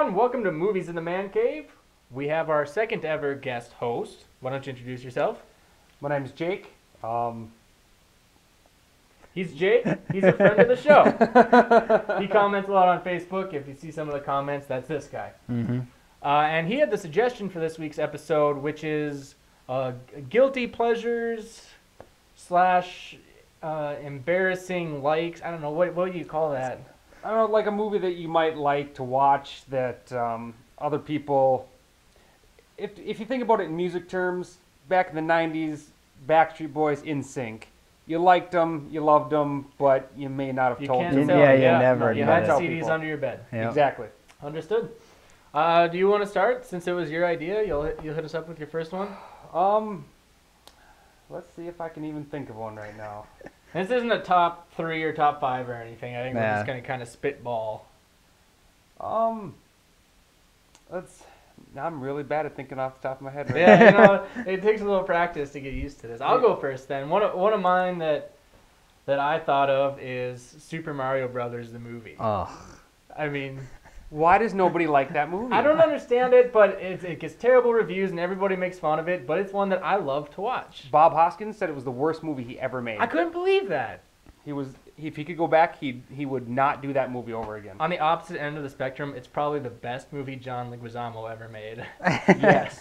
everyone. Welcome to Movies in the Mancave. We have our second ever guest host. Why don't you introduce yourself? My name's Jake. He's Jake. He's a friend of the show. He comments a lot on Facebook. If you see some of the comments, that's this guy. Mm-hmm. And he had the suggestion for this week's episode, which is guilty pleasures slash embarrassing likes. I don't know, what do you call that? I don't know, like a movie that you might like to watch that other people... If you think about it in music terms, back in the 90s, Backstreet Boys, NSYNC. You liked them, you loved them, but you may not have told them. Tell. Yeah, you never You did had it. CDs people. Under your bed. Yep. Exactly. Understood. Do you want to start? Since it was your idea, you'll hit us up with your first one? Let's see if I can even think of one right now. This isn't a top 3 or top 5 or anything. I think we're just going to kind of spitball. I'm really bad at thinking off the top of my head right Yeah, you know, it takes a little practice to get used to this. I'll go first then. One of mine that I thought of is Super Mario Brothers the movie. Oh. I mean, Why does nobody like that movie? I don't understand it, but it gets terrible reviews and everybody makes fun of it, but it's one that I love to watch. Bob Hoskins said it was the worst movie he ever made. I couldn't believe that. If he could go back, he would not do that movie over again. On the opposite end of the spectrum, it's probably the best movie John Leguizamo ever made. Yes.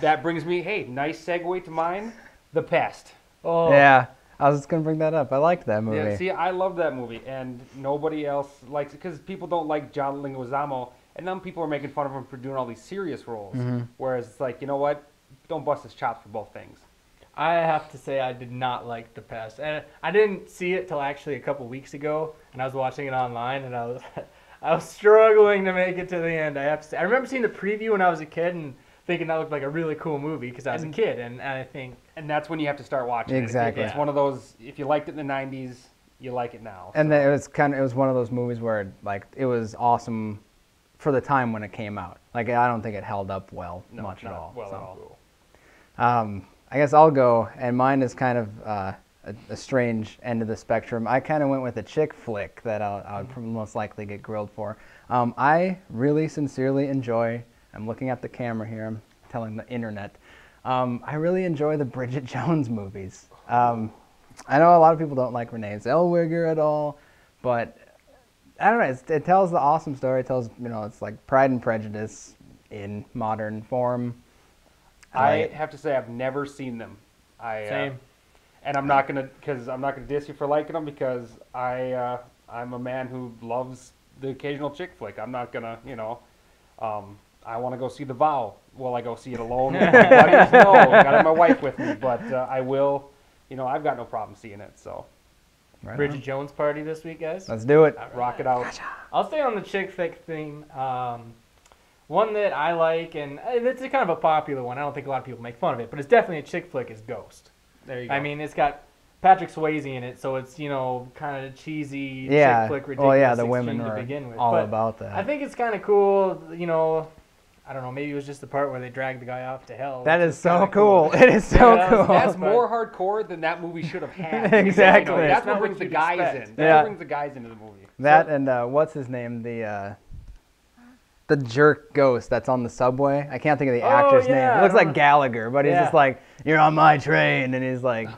That brings me, nice segue to mine, The Pest. Oh. Yeah, I was just going to bring that up. I liked that movie. Yeah, see, I love that movie, and nobody else likes it because people don't like John Leguizamo, and then people are making fun of him for doing all these serious roles. Mm-hmm. Whereas it's like, you know what? Don't bust his chops for both things. I have to say I did not like The Pest. And I didn't see it till actually a couple weeks ago, and I was watching it online, and I was struggling to make it to the end. I have to say. I remember seeing the preview when I was a kid and thinking that looked like a really cool movie because I was a kid, and I think... And that's when you have to start watching Exactly. it. It's one of those, if you liked it in the 90s, you like it now. And then it was one of those movies where it was awesome for the time when it came out. Like, I don't think it held up much at all. Well, So. At all. I guess I'll go, and mine is kind of a strange end of the spectrum. I kind of went with a chick flick that I would most likely get grilled for. I really sincerely enjoy, I'm looking at the camera here, I'm telling the internet, I really enjoy the Bridget Jones movies. I know a lot of people don't like Renee Zellweger at all, but I don't know, it tells the awesome story. It tells, it's like Pride and Prejudice in modern form. I have to say I've never seen them. Same. And I'm not gonna diss you for liking them because I'm a man who loves the occasional chick flick. I'm not gonna, I want to go see The Vow. Will I go see it alone with my buddies? No, gotta have my wife with me. But I will. I've got no problem seeing it. So Right Bridget on. Jones party this week, guys. Let's do it. rock it out. I'll stay on the chick flick theme. One that I like, and it's a kind of a popular one. I don't think a lot of people make fun of it, but it's definitely a chick flick, is Ghost. There you go. I mean, it's got Patrick Swayze in it, so it's, kind of cheesy, Yeah. chick flick, ridiculous Well, yeah, the extreme women to were begin with. all But about that. I think it's kind of cool, I don't know, maybe it was just the part where they dragged the guy off to hell. That which is was so kinda cool. It is so Yeah, cool. That's more hardcore than that movie should have had. Exactly. That's It's not what brings what the you'd guys expect. in. Yeah. That brings the guys into the movie. That and what's his name? The jerk ghost that's on the subway. I can't think of the actor's yeah, name. It looks I like don't- Gallagher, but he's Yeah. just like, "You're on my train," and he's like,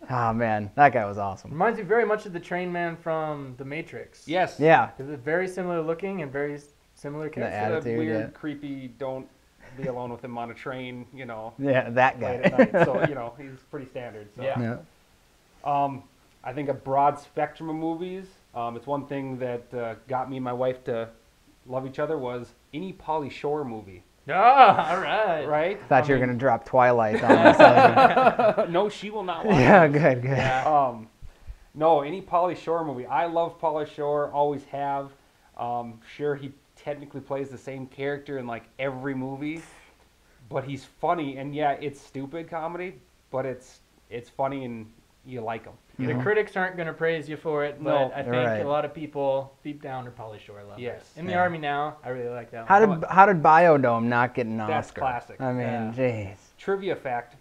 "Oh man, that guy was awesome." Reminds me very much of the train man from The Matrix. Yes. Yeah, Because it's very similar looking and very similar character. ad- That Attitude, weird, yeah. creepy, don't be alone with him on a train, yeah, that late guy. at night. So, he's pretty standard. So. Yeah. Yeah. I think a broad spectrum of movies. It's one thing that got me and my wife to love each other was any Pauly Shore movie. Ah, all right. Right? Thought you were gonna drop Twilight on us. No, she will not watch Yeah, it. good, good. Yeah. No, any Pauly Shore movie. I love Pauly Shore, always have. Sure, he technically plays the same character in like every movie, but he's funny, and yeah, it's stupid comedy, but it's funny and you like him. The critics aren't going to praise you for it, but No, I think right. a lot of people deep down are Pauly Shore lovers. Yes. In the Yeah. Army Now, I really like that one. How did Biodome not get an Oscar? That's classic. I mean, jeez. Trivia fact: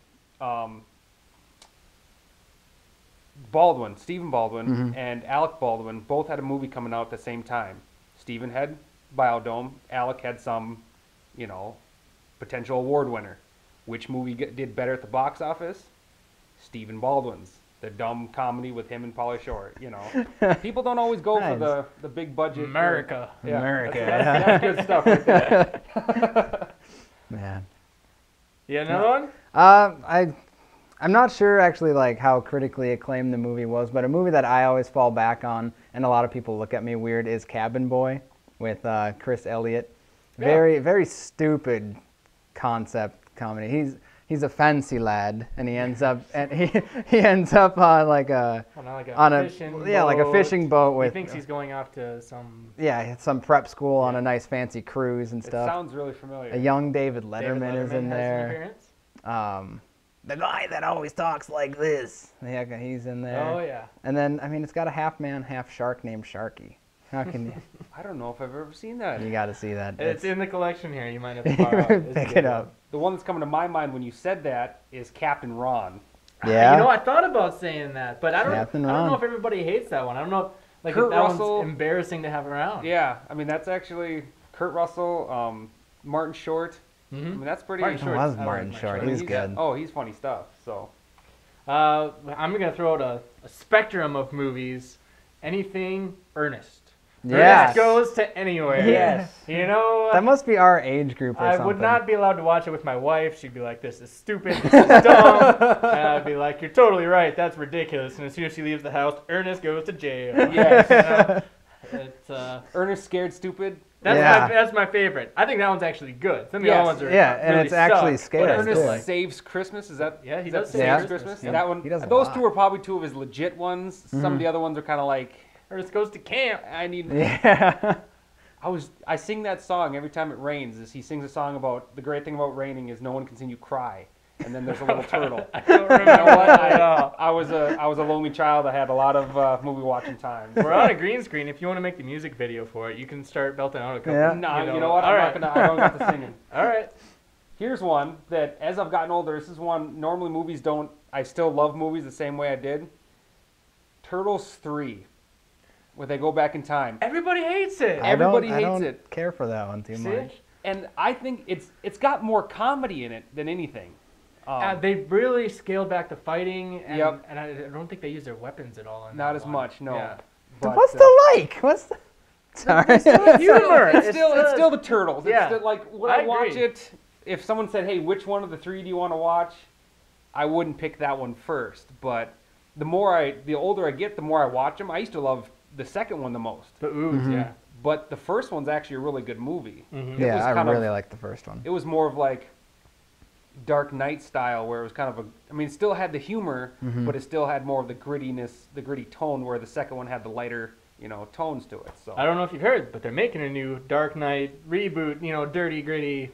Stephen Baldwin, Mhm. and Alec Baldwin both had a movie coming out at the same time. Stephen had Biodome, Alec had some, potential award winner. Which movie did better at the box office? Stephen Baldwin's. The dumb comedy with him and Pauly Shore. People don't always go Nice. for the big budget. America. Yeah, America. That's good stuff right there. Man. Yeah, another one? I'm not sure actually like how critically acclaimed the movie was, but a movie that I always fall back on, and a lot of people look at me weird, is Cabin Boy with Chris Elliott. Yeah. Very, very stupid concept comedy. He's a fancy lad, and he ends up he ends up on like a Fishing like a boat. fishing boat He with thinks he's going off to some some prep school on a nice fancy cruise and It stuff. sounds really familiar. A young David David Letterman is in has an there. appearance. The guy that always talks like this. Yeah, he's in there. Oh yeah. And then it's got a half man, half shark named Sharky. How can you? I don't know if I've ever seen that. You got to see that. It's in the collection here. You might have to borrow it. It's a Pick good it one. up. The one that's coming to my mind when you said that is Captain Ron. Yeah. You know, I thought about saying that, but I don't Captain know Ron. if everybody hates that one. I don't know if Kurt that Russell- one's embarrassing to have around. Yeah, I mean that's actually Kurt Russell, Martin Short. I mean that's pretty. Martin It Short. was I like Martin Martin Short. Short. He's good. Oh, he's funny stuff. So I'm gonna throw out a spectrum of movies. Anything Ernest. Yeah. Ernest goes to anywhere. Yes. You know, That must be our age group or I something. would not be allowed to watch it with my wife. She'd be like, "This is stupid. This is dumb." And I'd be like, "You're totally right. That's ridiculous." And as soon as she leaves the house, Ernest goes to jail. Yes. You know? It's Ernest Scared Stupid. that's my favorite. I think that one's actually good. Some of the Yes. other ones are and really it's actually suck, scared, but too. Ernest, Ernest Saves Christmas. Is that? Yeah, he is that does save Saves Christmas. Christmas. Yep. That one. He does a Those lot. two are probably two of his legit ones. Some of the other ones are kind of like Ernest goes to camp. I need. Yeah. I sing that song every time it rains. He sings a song about the great thing about raining is no one can see you cry, and then there's a little turtle. I don't You know remember what? that at all. I was a lonely child. I had a lot of movie watching time. We're on a green screen. If you want to make the music video for it, you can start belting out a couple. Yeah. No, you know what? All I'm right. not gonna. I don't get to singing. All right. Here's one that, as I've gotten older, this is one normally movies don't. I still love movies the same way I did. Turtles 3, where they go back in time, Everybody hates it. Everybody I hates don't it. care for that one too See? much. and I think it's got more comedy in it than anything. They really scaled back the fighting, and, Yep. and I don't think they use their weapons at all. In Not that as one. much, no. Yeah. But, What's the like? What's the? Sorry. Humor. It's still the Turtles. It's Yeah. still, like when I I watch agree. it, if someone said, "Hey, which one of the three do you want to watch?" I wouldn't pick that one first. But the older I get, the more I watch them. I used to love the second one the most, The ooze, yeah. but the first one's actually a really good movie. Mhm. It was Yeah, I kind of- really like the first one. It was more of like Dark Knight style, where it was kind of it still had the humor, but it still had more of the grittiness, the gritty tone, where the second one had the lighter, tones to it. So I don't know if you've heard, but they're making a new Dark Knight reboot. Dirty, gritty.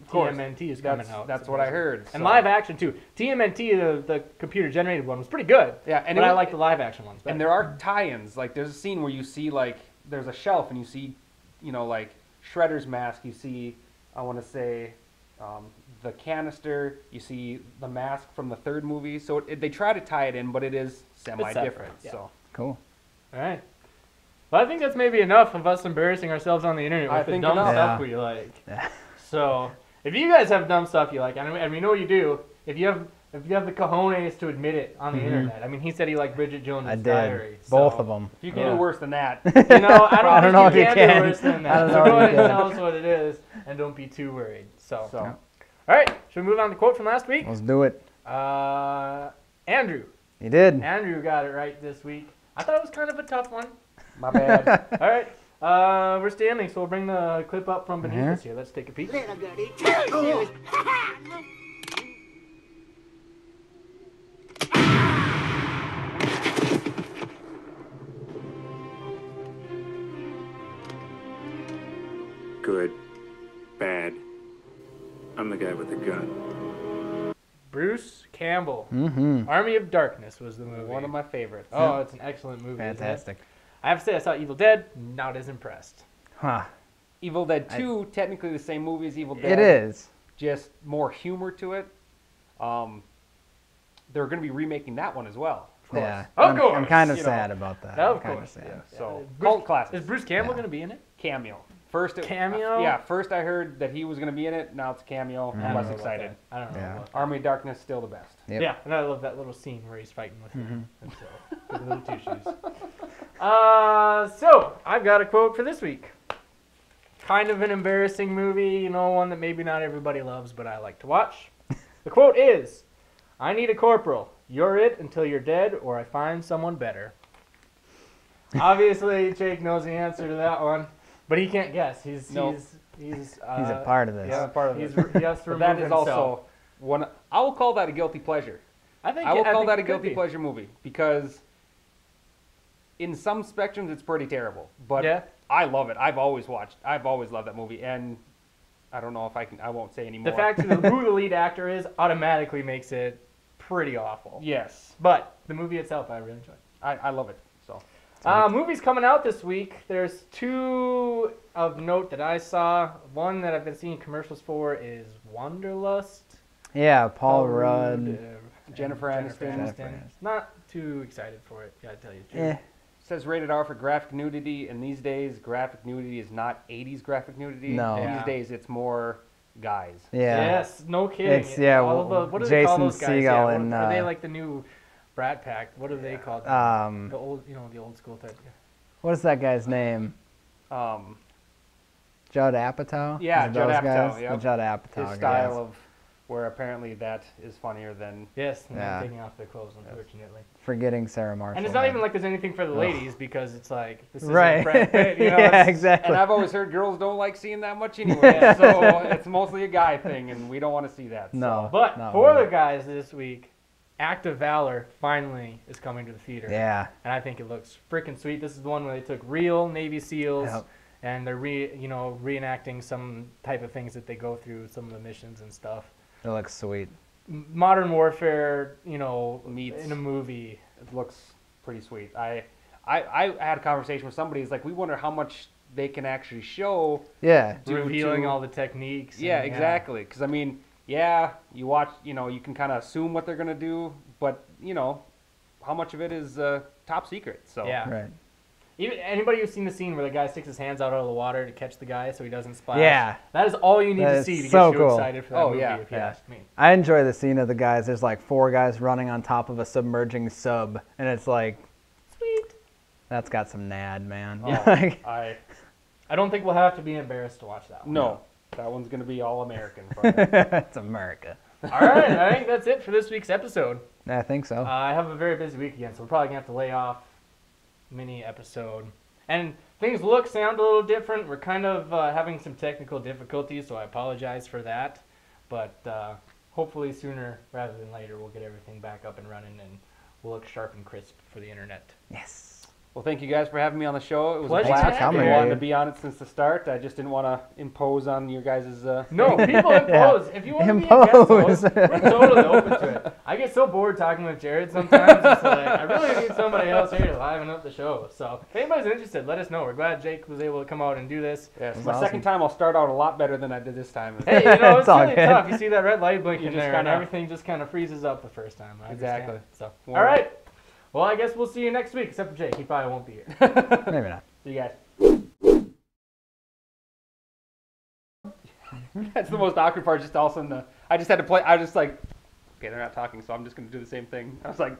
course. TMNT is coming out. That's what I heard. And so- live action too. TMNT, the computer generated one, was pretty good. Yeah, and but it I was- like the live action ones better. And there are tie-ins. Like there's a scene where you see like there's a shelf and you see, like Shredder's mask. You see, I want to say, the canister. You see the mask from the third movie. So they try to tie it in, but it is semi-different. separate, yeah. So Cool. All right. Well, I think that's maybe enough of us embarrassing ourselves on the internet I with the think dumb enough. stuff Yeah. we like. Yeah. So, if you guys have dumb stuff you like, and we know you do, if you have the cojones to admit it on the internet. I mean, he said he liked Bridget Jones' I did. Diary. Both so, of them. if you can Yeah. do worse than that, I don't, I don't know think if you you can can. do worse than I that. don't So know go if you ahead and can. tell us what it is, and don't be too worried. So, so all right, should we move on to the quote from last week? Let's do it. Andrew. You did. Andrew got it right this week. I thought it was kind of a tough one. my bad. All right. We're standing, so we'll bring the clip up from beneath us here. Let's take a peek. Little goody two-shoes. Good. Bad. I'm the guy with the gun. Bruce Campbell. Mm-hmm. Army of Darkness was the movie. One of my favorites. Oh, it's an excellent movie. isn't it? Fantastic. I have to say, I saw Evil Dead. Not as impressed. Huh. Evil Dead 2, technically the same movie as Evil Dead. It is. Just more humor to it. They're going to be remaking that one as well. Yeah. Of I'm course, kind of you know. sad about that. Of I'm kinda course, sad. So, Bruce- cult classic. Is Bruce Campbell Yeah. going to be in it? Cameo. First, Cameo? Yeah, first I heard that he was going to be in it. Now it's a cameo. I don't I'm know less about excited. that. I don't know. Yeah. About that. Army of Darkness still the best. Yep. Yeah, and I love that little scene where he's fighting with him. And so, with the little two shoes. So I've got a quote for this week. Kind of an embarrassing movie, one that maybe not everybody loves, but I like to watch. The quote is, "I need a corporal. You're it until you're dead, or I find someone better." Obviously, Jake knows the answer to that one, but he can't guess. He's a part of this. Yeah, part of He has it. to But remove that is himself. also one. I will call that a guilty pleasure. I think I will call think that a it could guilty be. pleasure movie because in some spectrums it's pretty terrible. But Yeah. I love it. I've always loved that movie, and I don't know if I won't say anymore. The fact that who the lead actor is automatically makes it pretty awful. Yes, But the movie itself, I really enjoy. I love it. So Movies coming out this week. There's two of note that I saw. One that I've been seeing commercials for is Wanderlust. Yeah, Paul Rudd. Jennifer Aniston. Aniston. Not too excited for it, gotta tell you the truth. Eh. Says rated R for graphic nudity, and these days graphic nudity is not 80s graphic nudity. No. Yeah. These days it's more guys. Yeah. Yes, no kidding. It's- yeah, All of the, what do they call Jason those guys? Segel What- and, are they uh, like the new Brat Pack? What are they called? The old, the old school type. What is that guy's name? Judd Apatow? Yeah, Is it Judd those Apatow, guys? yep. The Judd Apatow His style guys. of where apparently that is funnier than Yes, and Yeah. taking off their clothes, unfortunately. Forgetting Sarah Marshall. And it's not then. even like there's anything for the ladies because it's like this is Right. Brad Pitt, you know, yeah, it's- exactly. And I've always heard girls don't like seeing that much anyway, so it's mostly a guy thing, and we don't want to see that. No. But not for really. the guys this week, Act of Valor finally is coming to the theater. Yeah. And I think it looks freaking sweet. This is the one where they took real Navy SEALs Yep. and they're reenacting some type of things that they go through, some of the missions and stuff. It looks sweet. Modern warfare, Meets- in a movie. It looks pretty sweet. I had a conversation with somebody. It's like we wonder how much they can actually show. Yeah. due Revealing to- all the techniques. Yeah, and, exactly. Because I mean, yeah, you watch, you can kind of assume what they're gonna do, but how much of it is top secret? So Yeah. Right. Even anybody who's seen the scene where the guy sticks his hands out of the water to catch the guy so he doesn't splash. Yeah. That is all you need That to is see to so get you cool. excited for that Oh, movie, yeah, if you yeah. ask me. I enjoy the scene of the guys. There's like 4 guys running on top of a submerging sub, and it's like, Sweet. that's got some nad, man. Oh, Like, I I don't think we'll have to be embarrassed to watch that one. no, that one's gonna be all American. it's America. All right, I think that's it for this week's episode. I think so. I have a very busy week again, so we're probably going to have to lay off mini episode. And things sound a little different. We're kind of having some technical difficulties, so I apologize for that. But hopefully sooner rather than later, we'll get everything back up and running, and we'll look sharp and crisp for the internet. Yes. Well, thank you guys for having me on the show. It was Pleasure a to blast. have I you. wanted to be on it since the start. I just didn't want to impose on your guys' No, people impose. If you want to be a guest Impose. host, we're totally open to it. I get so bored talking with Jared sometimes. It's like, I really need somebody else here to liven up the show. So if anybody's interested, let us know. We're glad Jake was able to come out and do this. Yes, That's my awesome. second time I'll start out a lot better than I did this time. Hey, it's It's all really good. tough. You see that red light blinking You just there, and kinda- everything just kind of freezes up the first time. I understand. Exactly. So, Well, all right. Well, I guess we'll see you next week, except for Jake. He probably won't be here. Maybe not. See you guys. That's the most awkward part. Just all of a sudden, I just had to play. I was just like, okay, they're not talking, so I'm just going to do the same thing. I was like,